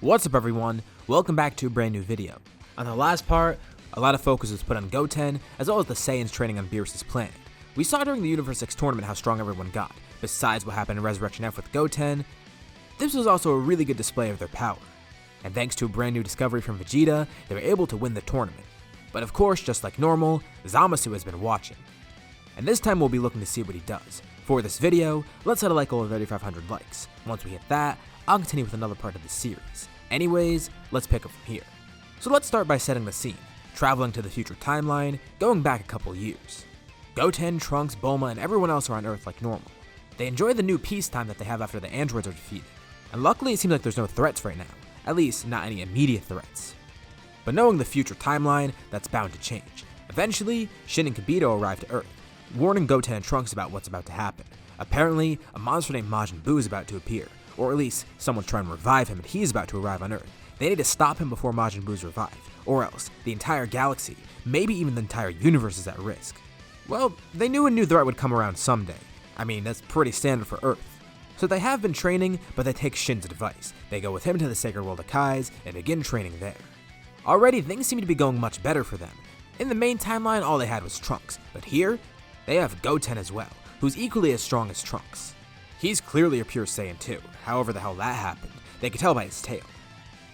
What's up everyone, welcome back to a brand new video. On the last part, a lot of focus was put on Goten, as well as the Saiyans training on Beerus' planet. We saw during the Universe 6 tournament how strong everyone got. Besides what happened in Resurrection F with Goten, this was also a really good display of their power. And thanks to a brand new discovery from Vegeta, they were able to win the tournament. But of course, just like normal, Zamasu has been watching. And this time we'll be looking to see what he does. For this video, let's set a like goal of 3,500 likes. Once we hit that, I'll continue with another part of the series. Anyways, let's pick up from here. So let's start by setting the scene, traveling to the future timeline, going back a couple years. Goten, Trunks, Bulma, and everyone else are on Earth like normal. They enjoy the new peacetime that they have after the androids are defeated. And luckily it seems like there's no threats right now, at least not any immediate threats. But knowing the future timeline, that's bound to change. Eventually, Shin and Kibito arrive to Earth, warning Goten and Trunks about what's about to happen. Apparently, a monster named Majin Buu is about to appear, or at least someone's trying to revive him and he's about to arrive on Earth. They need to stop him before Majin Buu's revived, or else the entire galaxy, maybe even the entire universe is at risk. Well, they knew a new threat would come around someday. I mean, that's pretty standard for Earth. So they have been training, but they take Shin's advice. They go with him to the Sacred World of Kais and begin training there. Already, things seem to be going much better for them. In the main timeline, all they had was Trunks, but here, they have Goten as well, who's equally as strong as Trunks. He's clearly a pure Saiyan too, however the hell that happened, they could tell by his tail.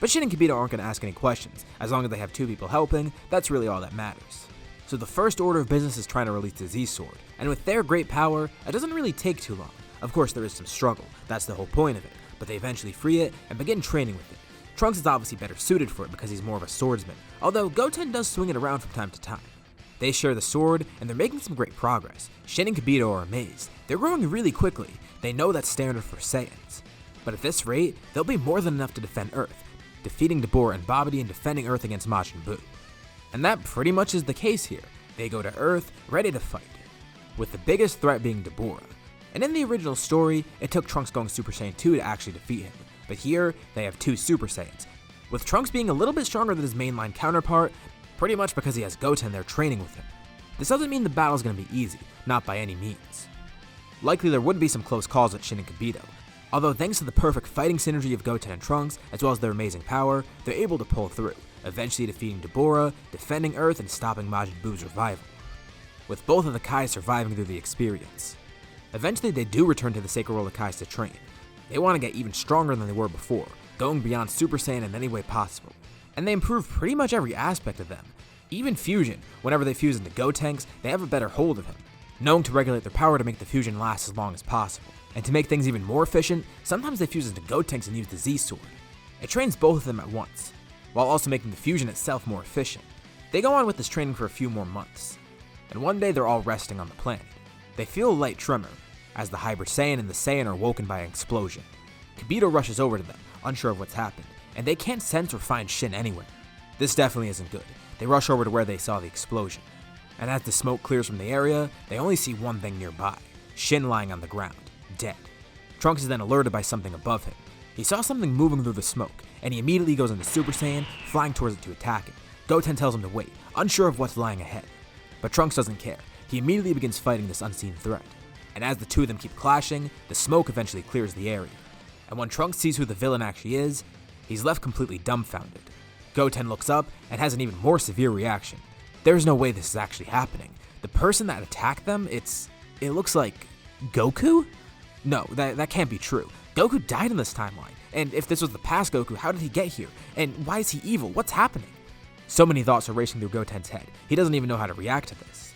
But Shin and Kibito aren't going to ask any questions, as long as they have two people helping, that's really all that matters. So the first order of business is trying to release the Z-Sword, and with their great power, it doesn't really take too long. Of course there is some struggle, that's the whole point of it, but they eventually free it and begin training with it. Trunks is obviously better suited for it because he's more of a swordsman, although Goten does swing it around from time to time. They share the sword, and they're making some great progress. Shin and Kibito are amazed. They're growing really quickly. They know that's standard for Saiyans. But at this rate, they'll be more than enough to defend Earth, defeating Dabura and Babidi and defending Earth against Majin Buu. And that pretty much is the case here. They go to Earth, ready to fight, with the biggest threat being Dabura. And in the original story, it took Trunks going Super Saiyan 2 to actually defeat him. But here, they have two Super Saiyans, with Trunks being a little bit stronger than his mainline counterpart, pretty much because he has Goten there training with him. This doesn't mean the battle's going to be easy, not by any means. Likely there would be some close calls at Shin and Kibito, although thanks to the perfect fighting synergy of Goten and Trunks, as well as their amazing power, they're able to pull through, eventually defeating Dabura, defending Earth, and stopping Majin Buu's revival, with both of the Kai surviving through the experience. Eventually they do return to the Sacred World of Kais to train. They want to get even stronger than they were before, going beyond Super Saiyan in any way possible. And they improve pretty much every aspect of them. Even fusion, whenever they fuse into Gotenks, they have a better hold of him, knowing to regulate their power to make the fusion last as long as possible. And to make things even more efficient, sometimes they fuse into Gotenks and use the Z-Sword. It trains both of them at once, while also making the fusion itself more efficient. They go on with this training for a few more months, and one day they're all resting on the planet. They feel a light tremor, as the Hybrid Saiyan and the Saiyan are woken by an explosion. Kibito rushes over to them, unsure of what's happened, and they can't sense or find Shin anywhere. This definitely isn't good. They rush over to where they saw the explosion, and as the smoke clears from the area, they only see one thing nearby, Shin lying on the ground, dead. Trunks is then alerted by something above him. He saw something moving through the smoke, and he immediately goes into Super Saiyan, flying towards it to attack it. Goten tells him to wait, unsure of what's lying ahead. But Trunks doesn't care. He immediately begins fighting this unseen threat. And as the two of them keep clashing, the smoke eventually clears the area. And when Trunks sees who the villain actually is, he's left completely dumbfounded. Goten looks up and has an even more severe reaction. There's no way this is actually happening. The person that attacked them, it looks like Goku? No, that can't be true. Goku died in this timeline. And if this was the past Goku, how did he get here? And why is he evil? What's happening? So many thoughts are racing through Goten's head. He doesn't even know how to react to this.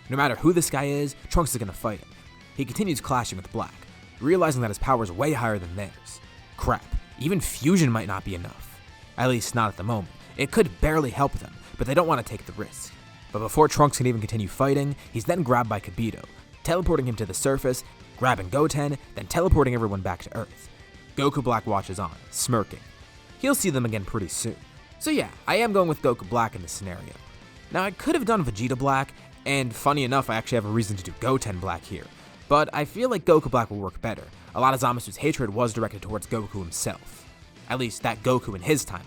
No matter who this guy is, Trunks is going to fight him. He continues clashing with Black, realizing that his power is way higher than theirs. Crap, even fusion might not be enough. At least not at the moment. It could barely help them, but they don't want to take the risk. But before Trunks can even continue fighting, he's then grabbed by Kibito, teleporting him to the surface, grabbing Goten, then teleporting everyone back to Earth. Goku Black watches on, smirking. He'll see them again pretty soon. So yeah, I am going with Goku Black in this scenario. Now I could have done Vegeta Black, and funny enough I actually have a reason to do Goten Black here. But I feel like Goku Black will work better. A lot of Zamasu's hatred was directed towards Goku himself. At least that Goku in his timeline.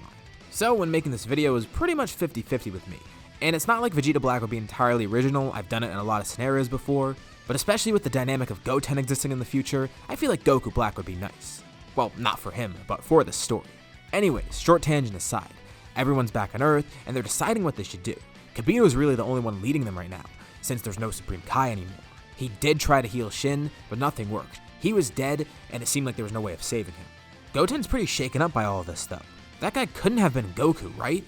So when making this video, it was pretty much 50-50 with me. And it's not like Vegeta Black would be entirely original, I've done it in a lot of scenarios before, but especially with the dynamic of Goten existing in the future, I feel like Goku Black would be nice. Well, not for him, but for the story. Anyways, short tangent aside, everyone's back on Earth and they're deciding what they should do. Kibito is really the only one leading them right now, since there's no Supreme Kai anymore. He did try to heal Shin, but nothing worked. He was dead, and it seemed like there was no way of saving him. Goten's pretty shaken up by all of this stuff. That guy couldn't have been Goku, right?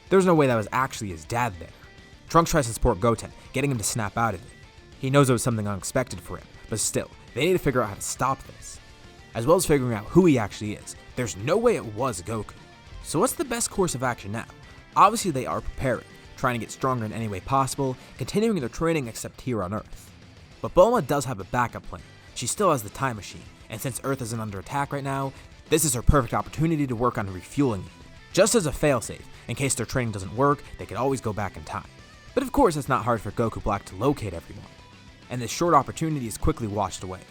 There's no way that was actually his dad there. Trunks tries to support Goten, getting him to snap out of it. He knows it was something unexpected for him, but still, they need to figure out how to stop this. As well as figuring out who he actually is. There's no way it was Goku. So what's the best course of action now? Obviously they are preparing, trying to get stronger in any way possible, continuing their training except here on Earth. But Bulma does have a backup plan. She still has the time machine, and since Earth isn't under attack right now, this is her perfect opportunity to work on refueling it. Just as a failsafe, in case their training doesn't work, they could always go back in time. But of course it's not hard for Goku Black to locate everyone, and this short opportunity is quickly washed away.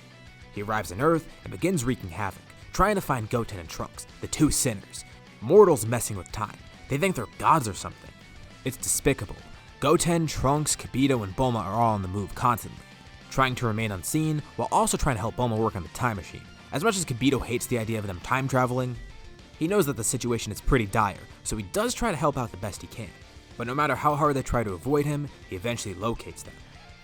He arrives on Earth and begins wreaking havoc, trying to find Goten and Trunks, the two sinners. Mortals messing with time. They think they're gods or something. It's despicable. Goten, Trunks, Kibito, and Bulma are all on the move constantly, trying to remain unseen while also trying to help Bulma work on the time machine. As much as Kibito hates the idea of them time traveling, he knows that the situation is pretty dire, so he does try to help out the best he can. But no matter how hard they try to avoid him, he eventually locates them.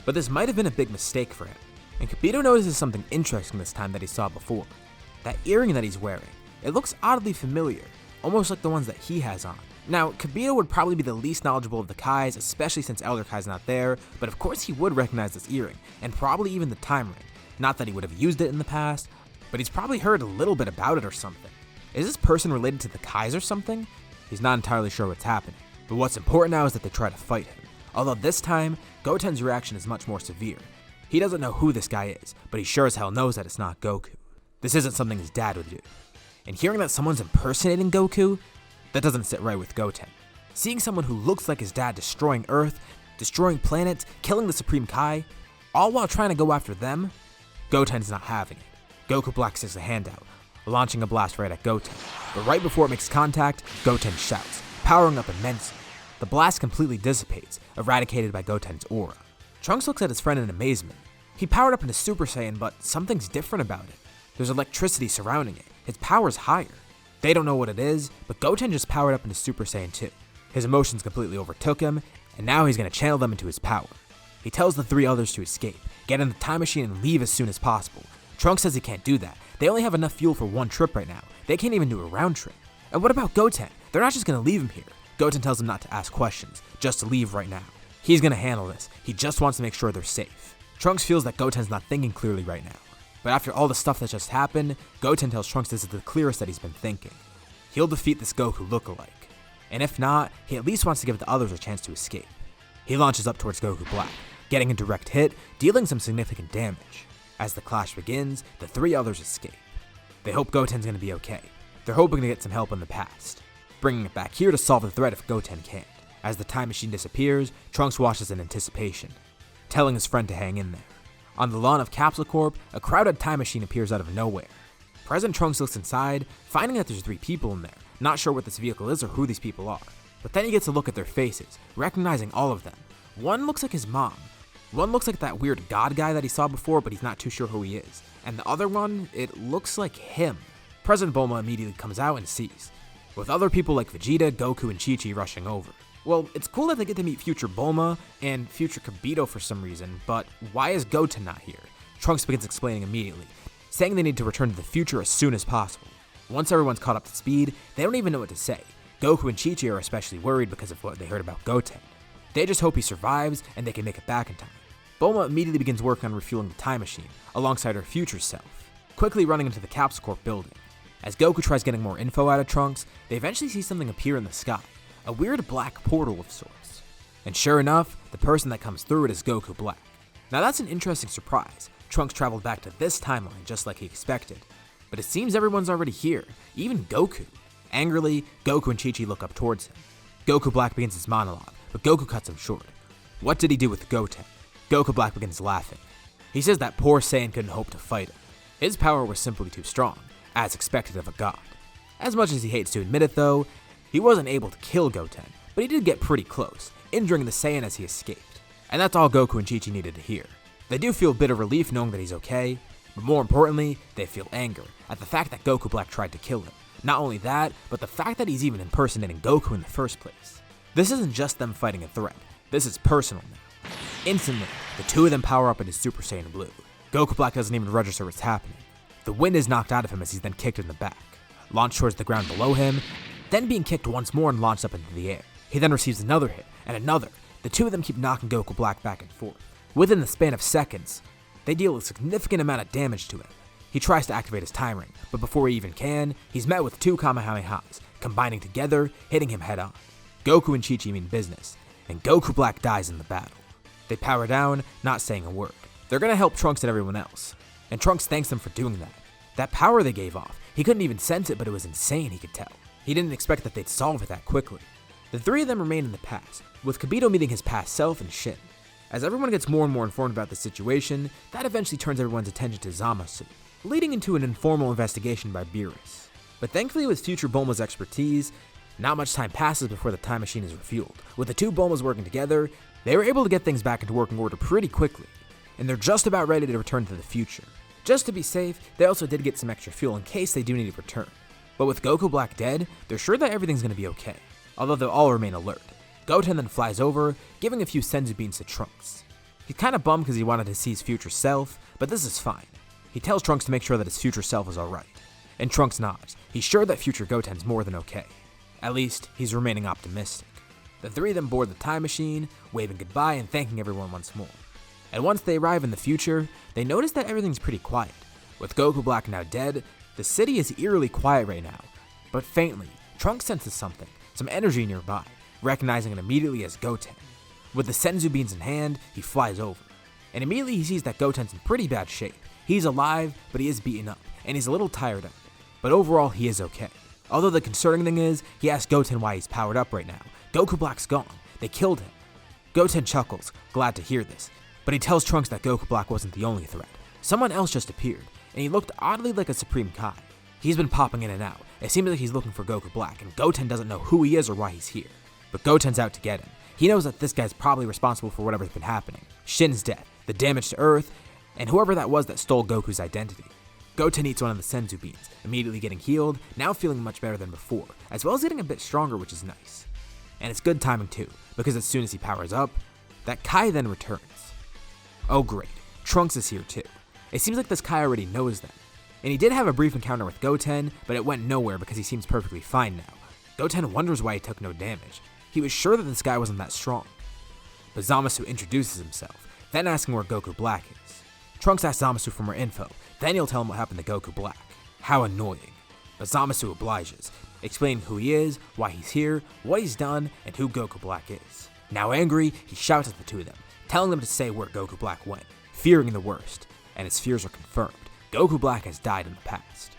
But this might have been a big mistake for him, and Kibito notices something interesting this time that he saw before. That earring that he's wearing, it looks oddly familiar, almost like the ones that he has on. Now, Kibito would probably be the least knowledgeable of the Kais, especially since Elder Kai's not there, but of course he would recognize this earring, and probably even the time ring. Not that he would have used it in the past, but he's probably heard a little bit about it or something. Is this person related to the Kais or something? He's not entirely sure what's happening, but what's important now is that they try to fight him. Although this time, Goten's reaction is much more severe. He doesn't know who this guy is, but he sure as hell knows that it's not Goku. This isn't something his dad would do. And hearing that someone's impersonating Goku, that doesn't sit right with Goten. Seeing someone who looks like his dad destroying Earth, destroying planets, killing the Supreme Kai, all while trying to go after them, Goten's not having it. Goku Black sticks a hand out, launching a blast right at Goten. But right before it makes contact, Goten shouts, powering up immensely. The blast completely dissipates, eradicated by Goten's aura. Trunks looks at his friend in amazement. He powered up into Super Saiyan, but something's different about it. There's electricity surrounding it. His power's higher. They don't know what it is, but Goten just powered up into Super Saiyan 2. His emotions completely overtook him, and now he's going to channel them into his power. He tells the three others to escape, get in the time machine and leave as soon as possible. Trunks says he can't do that. They only have enough fuel for one trip right now. They can't even do a round trip. And what about Goten? They're not just going to leave him here. Goten tells him not to ask questions, just to leave right now. He's going to handle this. He just wants to make sure they're safe. Trunks feels that Goten's not thinking clearly right now. But after all the stuff that just happened, Goten tells Trunks this is the clearest that he's been thinking. He'll defeat this Goku lookalike. And if not, he at least wants to give the others a chance to escape. He launches up towards Goku Black, getting a direct hit, dealing some significant damage. As the clash begins, the three others escape. They hope Goten's going to be okay. They're hoping to get some help in the past, bringing it back here to solve the threat if Goten can't. As the time machine disappears, Trunks watches in anticipation, telling his friend to hang in there. On the lawn of Capsule Corp, a crowded time machine appears out of nowhere. President Trunks looks inside, finding that there's 3 people in there, not sure what this vehicle is or who these people are. But then he gets a look at their faces, recognizing all of them. One looks like his mom. One looks like that weird god guy that he saw before, but he's not too sure who he is. And the other one, it looks like him. President Bulma immediately comes out and sees, with other people like Vegeta, Goku, and Chi-Chi rushing over. Well, it's cool that they get to meet future Bulma and future Kibito for some reason, but why is Goten not here? Trunks begins explaining immediately, saying they need to return to the future as soon as possible. Once everyone's caught up to speed, they don't even know what to say. Goku and Chi-Chi are especially worried because of what they heard about Goten. They just hope he survives and they can make it back in time. Bulma immediately begins working on refueling the time machine, alongside her future self, quickly running into the Capsule Corp building. As Goku tries getting more info out of Trunks, they eventually see something appear in the sky, a weird black portal of sorts. And sure enough, the person that comes through it is Goku Black. Now that's an interesting surprise. Trunks traveled back to this timeline just like he expected. But it seems everyone's already here, even Goku. Angrily, Goku and Chi-Chi look up towards him. Goku Black begins his monologue, but Goku cuts him short. What did he do with Goten? Goku Black begins laughing. He says that poor Saiyan couldn't hope to fight him. His power was simply too strong, as expected of a god. As much as he hates to admit it though, he wasn't able to kill Goten, but he did get pretty close, injuring the Saiyan as he escaped. And that's all Goku and Chi-Chi needed to hear. They do feel a bit of relief knowing that he's okay, but more importantly, they feel anger at the fact that Goku Black tried to kill him, Not only that, but the fact that he's even impersonating Goku in the first place. This isn't just them fighting a threat, this is personal now. Instantly, the two of them power up into Super Saiyan Blue. Goku Black doesn't even register what's happening. The wind is knocked out of him as he's then kicked in the back, launched towards the ground below him, then being kicked once more and launched up into the air. He then receives another hit, and another. The two of them keep knocking Goku Black back and forth. Within the span of seconds, they deal a significant amount of damage to him. He tries to activate his time ring, but before he even can, he's met with two Kamehamehas, combining together, hitting him head on. Goku and Chi-Chi mean business, and Goku Black dies in the battle. They power down, not saying a word. They're gonna help Trunks and everyone else, and Trunks thanks them for doing that. That power they gave off, he couldn't even sense it, but it was insane, he could tell. He didn't expect that they'd solve it that quickly. The three of them remain in the past, with Kibito meeting his past self and Shin. As everyone gets more and more informed about the situation, that eventually turns everyone's attention to Zamasu, leading into an informal investigation by Beerus. But thankfully with future Bulma's expertise, not much time passes before the time machine is refueled. With the two Bulmas working together, they were able to get things back into working order pretty quickly, and they're just about ready to return to the future. Just to be safe, they also did get some extra fuel in case they do need to return. But with Goku Black dead, they're sure that everything's going to be okay, although they'll all remain alert. Goten then flies over, giving a few senzu beans to Trunks. He's kinda bummed because he wanted to see his future self, but this is fine. He tells Trunks to make sure that his future self is alright, and Trunks nods. He's sure that future Goten's more than okay. At least, he's remaining optimistic. The three of them board the time machine, waving goodbye and thanking everyone once more. And once they arrive in the future, they notice that everything's pretty quiet. With Goku Black now dead, the city is eerily quiet right now, but faintly, Trunks senses something, some energy nearby, recognizing it immediately as Goten. With the senzu beans in hand, he flies over, and immediately he sees that Goten's in pretty bad shape. He's alive, but he is beaten up, and he's a little tired of it, but overall he is okay. Although the concerning thing is, he asks Goten why he's powered up right now. Goku Black's gone, they killed him. Goten chuckles, glad to hear this, but he tells Trunks that Goku Black wasn't the only threat. Someone else just appeared, and he looked oddly like a Supreme Kai. He's been popping in and out. It seems like he's looking for Goku Black, and Goten doesn't know who he is or why he's here. But Goten's out to get him. He knows that this guy's probably responsible for whatever's been happening. Shin's death, the damage to Earth, and whoever that was that stole Goku's identity. Goten eats one of the senzu beans, immediately getting healed, now feeling much better than before, as well as getting a bit stronger, which is nice. And it's good timing too, because as soon as he powers up, that Kai then returns. Oh great, Trunks is here too. It seems like this Kai already knows them. And he did have a brief encounter with Goten, but it went nowhere because he seems perfectly fine now. Goten wonders why he took no damage. He was sure that this guy wasn't that strong. But Zamasu introduces himself, then asking where Goku Black is. Trunks asks Zamasu for more info, then he'll tell him what happened to Goku Black. How annoying. But Zamasu obliges, explaining who he is, why he's here, what he's done, and who Goku Black is. Now angry, he shouts at the two of them, telling them to say where Goku Black went, fearing the worst. And his fears are confirmed. Goku Black has died in the past.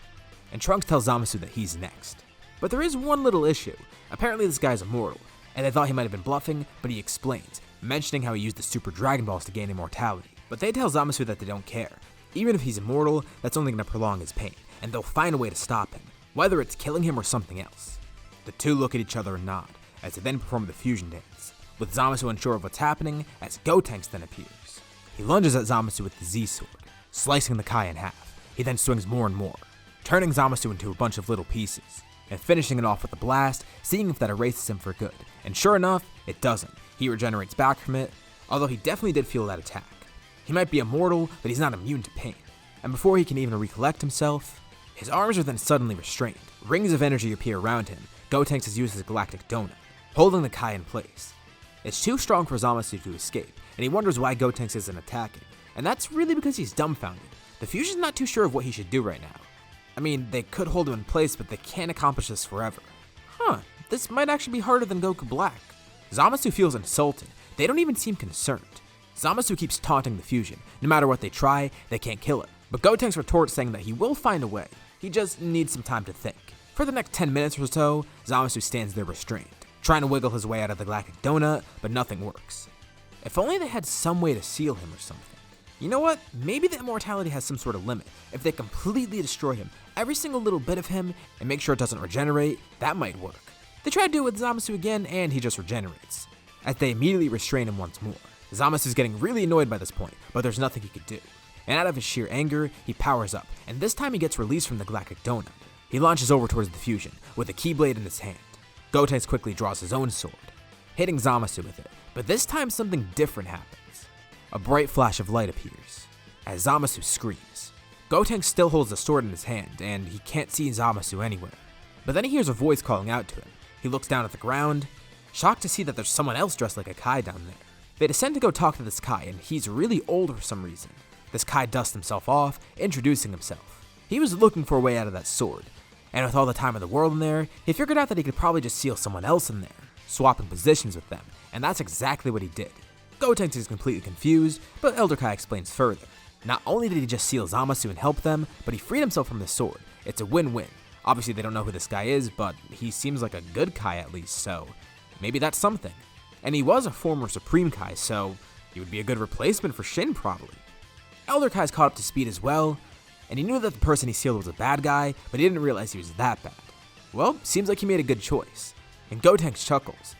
And Trunks tells Zamasu that he's next. But there is one little issue. Apparently this guy's immortal, and they thought he might have been bluffing, but he explains, mentioning how he used the Super Dragon Balls to gain immortality. But they tell Zamasu that they don't care. Even if he's immortal, that's only going to prolong his pain, and they'll find a way to stop him, whether it's killing him or something else. The two look at each other and nod, as they then perform the fusion dance, with Zamasu unsure of what's happening, as Gotenks then appears. He lunges at Zamasu with the Z-Sword, slicing the Kai in half. He then swings more and more, turning Zamasu into a bunch of little pieces, and finishing it off with a blast, seeing if that erases him for good. And sure enough, it doesn't. He regenerates back from it, although he definitely did feel that attack. He might be immortal, but he's not immune to pain. And before he can even recollect himself, his arms are then suddenly restrained. Rings of energy appear around him. Gotenks has used his galactic donut, holding the Kai in place. It's too strong for Zamasu to escape, and he wonders why Gotenks isn't attacking. And that's really because he's dumbfounded. The fusion's not too sure of what he should do right now. I mean, they could hold him in place, but they can't accomplish this forever. This might actually be harder than Goku Black. Zamasu feels insulted. They don't even seem concerned. Zamasu keeps taunting the fusion. No matter what they try, they can't kill it. But Gotenks retorts saying that he will find a way. He just needs some time to think. For the next 10 minutes or so, Zamasu stands there restrained, trying to wiggle his way out of the galactic donut, but nothing works. If only they had some way to seal him or something. You know what? Maybe the immortality has some sort of limit. If they completely destroy him, every single little bit of him, and make sure it doesn't regenerate, that might work. They try to do it with Zamasu again, and he just regenerates, as they immediately restrain him once more. Zamasu's getting really annoyed by this point, but there's nothing he could do. And out of his sheer anger, he powers up, and this time he gets released from the galactic donut. He launches over towards the fusion, with a keyblade in his hand. Gotenks quickly draws his own sword, hitting Zamasu with it, but this time something different happens. A bright flash of light appears, as Zamasu screams. Gotenks still holds the sword in his hand, and he can't see Zamasu anywhere. But then he hears a voice calling out to him. He looks down at the ground, shocked to see that there's someone else dressed like a Kai down there. They descend to go talk to this Kai, and he's really old for some reason. This Kai dusts himself off, introducing himself. He was looking for a way out of that sword, and with all the time in the world in there, he figured out that he could probably just seal someone else in there, swapping positions with them, and that's exactly what he did. Gotenks is completely confused, but Elder Kai explains further. Not only did he just seal Zamasu and help them, but he freed himself from the sword. It's a win-win. Obviously they don't know who this guy is, but he seems like a good Kai at least, so maybe that's something. And he was a former Supreme Kai, so he would be a good replacement for Shin probably. Elder Kai's caught up to speed as well, and he knew that the person he sealed was a bad guy, but he didn't realize he was that bad. Well, seems like he made a good choice. And Gotenks chuckles.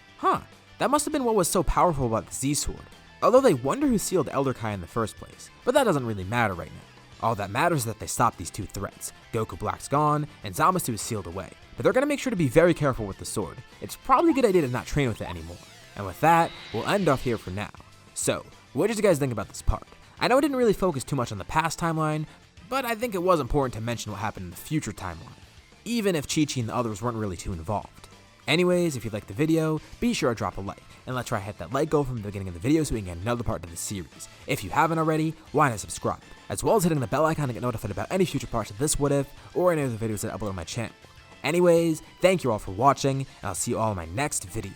That must have been what was so powerful about the Z-Sword. Although they wonder who sealed Elder Kai in the first place, but that doesn't really matter right now. All that matters is that they stopped these two threats. Goku Black's gone, and Zamasu is sealed away. But they're gonna make sure to be very careful with the sword. It's probably a good idea to not train with it anymore. And with that, we'll end off here for now. So, what did you guys think about this part? I know it didn't really focus too much on the past timeline, but I think it was important to mention what happened in the future timeline, even if Chi-Chi and the others weren't really too involved. Anyways, if you liked the video, be sure to drop a like, and let's try to hit that like goal from the beginning of the video so we can get another part to the series. If you haven't already, why not subscribe, as well as hitting the bell icon to get notified about any future parts of this What If, or any other videos that I upload on my channel. Anyways, thank you all for watching, and I'll see you all in my next video.